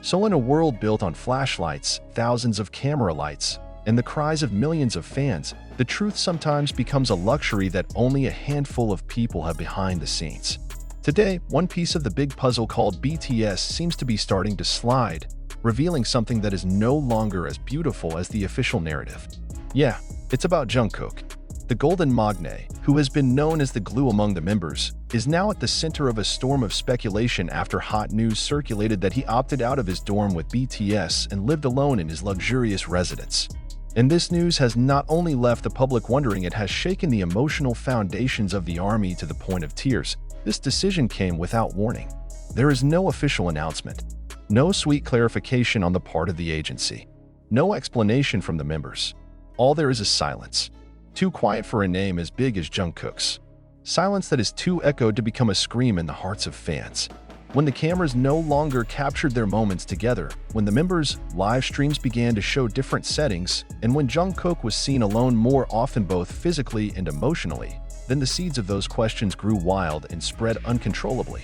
So in a world built on flashlights, thousands of camera lights, and the cries of millions of fans, the truth sometimes becomes a luxury that only a handful of people have behind the scenes. Today, one piece of the big puzzle called BTS seems to be starting to slide, revealing something that is no longer as beautiful as the official narrative. Yeah, it's about Jungkook. The Golden Magne, who has been known as the glue among the members, is now at the center of a storm of speculation after hot news circulated that he opted out of his dorm with BTS and lived alone in his luxurious residence. And this news has not only left the public wondering, it has shaken the emotional foundations of the army to the point of tears. This decision came without warning. There is no official announcement, no sweet clarification on the part of the agency, no explanation from the members. All there is silence. Too quiet for a name as big as Jungkook's. Silence that is too echoed to become a scream in the hearts of fans. When the cameras no longer captured their moments together, when the members' live streams began to show different settings, and when Jungkook was seen alone more often both physically and emotionally, then the seeds of those questions grew wild and spread uncontrollably.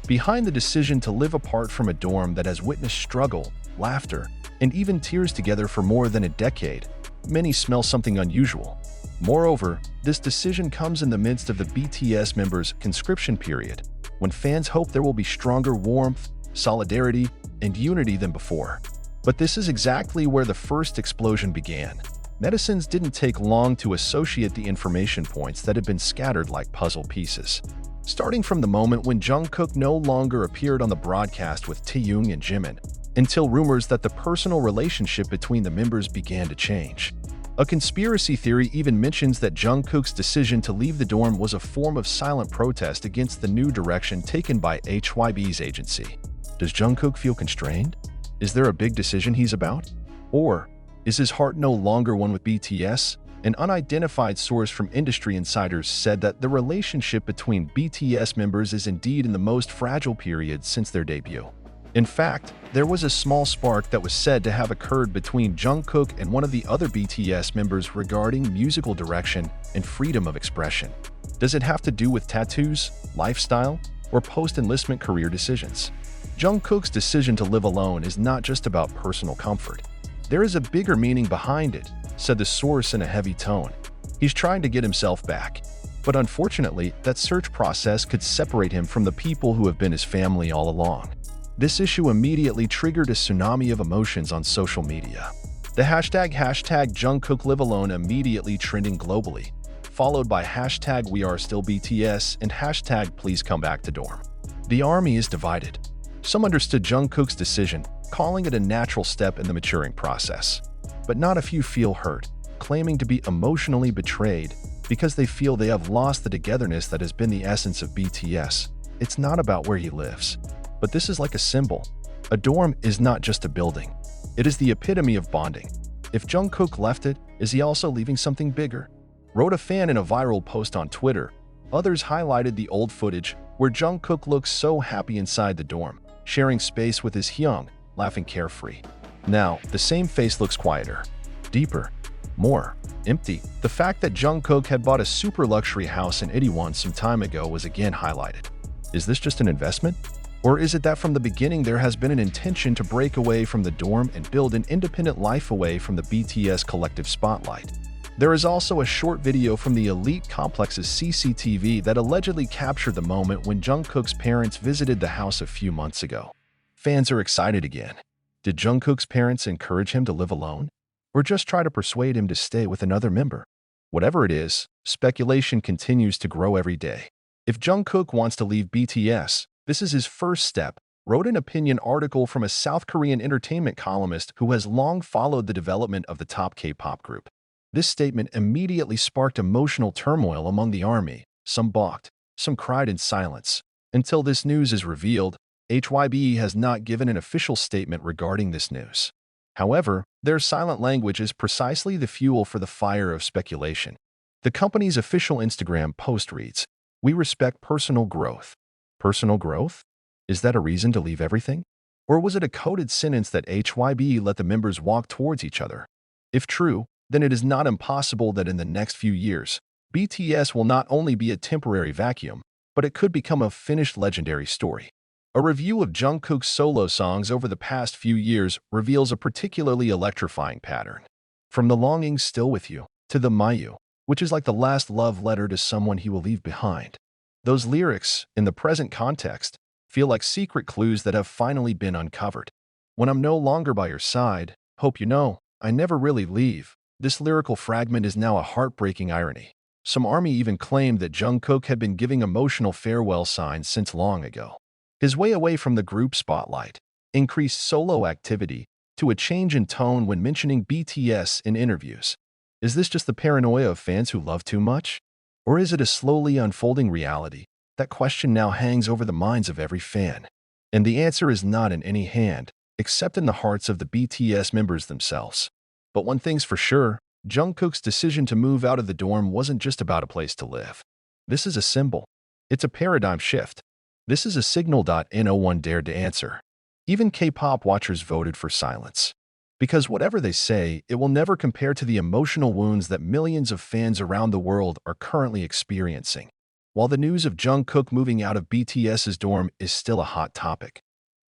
Behind the decision to live apart from a dorm that has witnessed struggle, laughter, and even tears together for more than a decade, many smell something unusual. Moreover, this decision comes in the midst of the BTS members' conscription period, when fans hope there will be stronger warmth, solidarity, and unity than before. But this is exactly where the first explosion began. Netizens didn't take long to associate the information points that had been scattered like puzzle pieces. Starting from the moment when Jungkook no longer appeared on the broadcast with Taeyong and Jimin, until rumors that the personal relationship between the members began to change. A conspiracy theory even mentions that Jungkook's decision to leave the dorm was a form of silent protest against the new direction taken by HYB's agency. Does Jungkook feel constrained? Is there a big decision he's about? Or is his heart no longer one with BTS? An unidentified source from industry insiders said that the relationship between BTS members is indeed in the most fragile period since their debut. In fact, there was a small spark that was said to have occurred between Jungkook and one of the other BTS members regarding musical direction and freedom of expression. Does it have to do with tattoos, lifestyle, or post-enlistment career decisions? Jungkook's decision to live alone is not just about personal comfort. There is a bigger meaning behind it, said the source in a heavy tone. He's trying to get himself back. But unfortunately, that search process could separate him from the people who have been his family all along. This issue immediately triggered a tsunami of emotions on social media. The hashtag #JungkookLiveAlone immediately trending globally, followed by hashtag #WeAreStillBTS and hashtag #PleaseComeBackToDorm. The army is divided. Some understood Jungkook's decision, calling it a natural step in the maturing process. But not a few feel hurt, claiming to be emotionally betrayed because they feel they have lost the togetherness that has been the essence of BTS. It's not about where he lives. But this is like a symbol. A dorm is not just a building. It is the epitome of bonding. If Jungkook left it, is he also leaving something bigger? Wrote a fan in a viral post on Twitter. Others highlighted the old footage where Jungkook looks so happy inside the dorm, sharing space with his Hyung, laughing carefree. Now, the same face looks quieter, deeper, more empty. The fact that Jungkook had bought a super luxury house in Itaewon some time ago was again highlighted. Is this just an investment? Or is it that from the beginning there has been an intention to break away from the dorm and build an independent life away from the BTS collective spotlight? There is also a short video from the elite complex's CCTV that allegedly captured the moment when Jungkook's parents visited the house a few months ago. Fans are excited again. Did Jungkook's parents encourage him to live alone? Or just try to persuade him to stay with another member? Whatever it is, speculation continues to grow every day. If Jungkook wants to leave BTS, this is his first step, wrote an opinion article from a South Korean entertainment columnist who has long followed the development of the top K-pop group. This statement immediately sparked emotional turmoil among the army. Some balked, some cried in silence. Until this news is revealed, HYB has not given an official statement regarding this news. However, their silent language is precisely the fuel for the fire of speculation. The company's official Instagram post reads, "We respect personal growth." Personal growth? Is that a reason to leave everything? Or was it a coded sentence that HYB let the members walk towards each other? If true, then it is not impossible that in the next few years, BTS will not only be a temporary vacuum, but it could become a finished legendary story. A review of Jungkook's solo songs over the past few years reveals a particularly electrifying pattern. From the longing still with you to the Mayu, which is like the last love letter to someone he will leave behind. Those lyrics, in the present context, feel like secret clues that have finally been uncovered. When I'm no longer by your side, hope you know, I never really leave. This lyrical fragment is now a heartbreaking irony. Some ARMY even claimed that Jungkook had been giving emotional farewell signs since long ago. His way away from the group spotlight, increased solo activity, to a change in tone when mentioning BTS in interviews. Is this just the paranoia of fans who love too much? Or is it a slowly unfolding reality? That question now hangs over the minds of every fan. And the answer is not in any hand, except in the hearts of the BTS members themselves. But one thing's for sure, Jungkook's decision to move out of the dorm wasn't just about a place to live. This is a symbol. It's a paradigm shift. This is a signal. No one dared to answer. Even K-pop watchers voted for silence. Because whatever they say, it will never compare to the emotional wounds that millions of fans around the world are currently experiencing. While the news of Jungkook moving out of BTS's dorm is still a hot topic,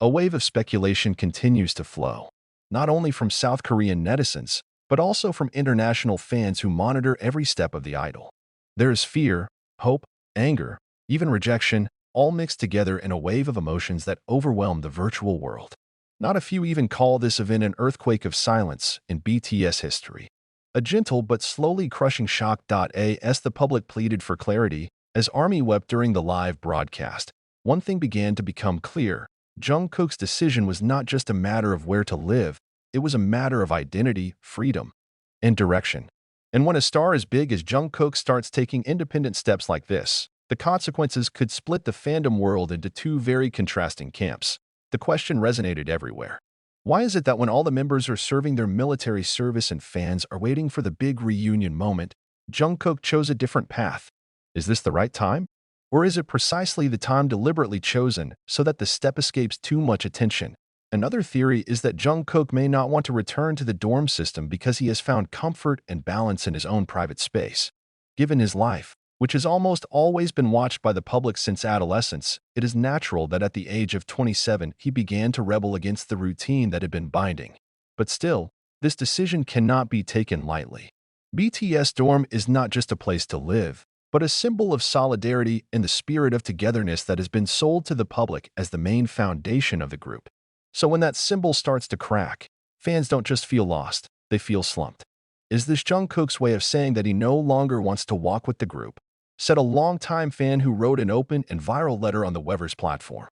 a wave of speculation continues to flow, not only from South Korean netizens, but also from international fans who monitor every step of the idol. There is fear, hope, anger, even rejection, all mixed together in a wave of emotions that overwhelm the virtual world. Not a few even call this event an earthquake of silence in BTS history. A gentle but slowly crushing shock. As the public pleaded for clarity, as ARMY wept during the live broadcast, one thing began to become clear. Jungkook's decision was not just a matter of where to live, it was a matter of identity, freedom, and direction. And when a star as big as Jungkook starts taking independent steps like this, the consequences could split the fandom world into two very contrasting camps. The question resonated everywhere. Why is it that when all the members are serving their military service and fans are waiting for the big reunion moment, Jungkook chose a different path? Is this the right time? Or is it precisely the time deliberately chosen so that the step escapes too much attention? Another theory is that Jungkook may not want to return to the dorm system because he has found comfort and balance in his own private space. Given his life, which has almost always been watched by the public since adolescence, it is natural that at the age of 27 he began to rebel against the routine that had been binding. But still, this decision cannot be taken lightly. BTS dorm is not just a place to live, but a symbol of solidarity and the spirit of togetherness that has been sold to the public as the main foundation of the group. So when that symbol starts to crack, fans don't just feel lost, they feel slumped. Is this Jungkook's way of saying that he no longer wants to walk with the group? Said a longtime fan who wrote an open and viral letter on the Weverse platform.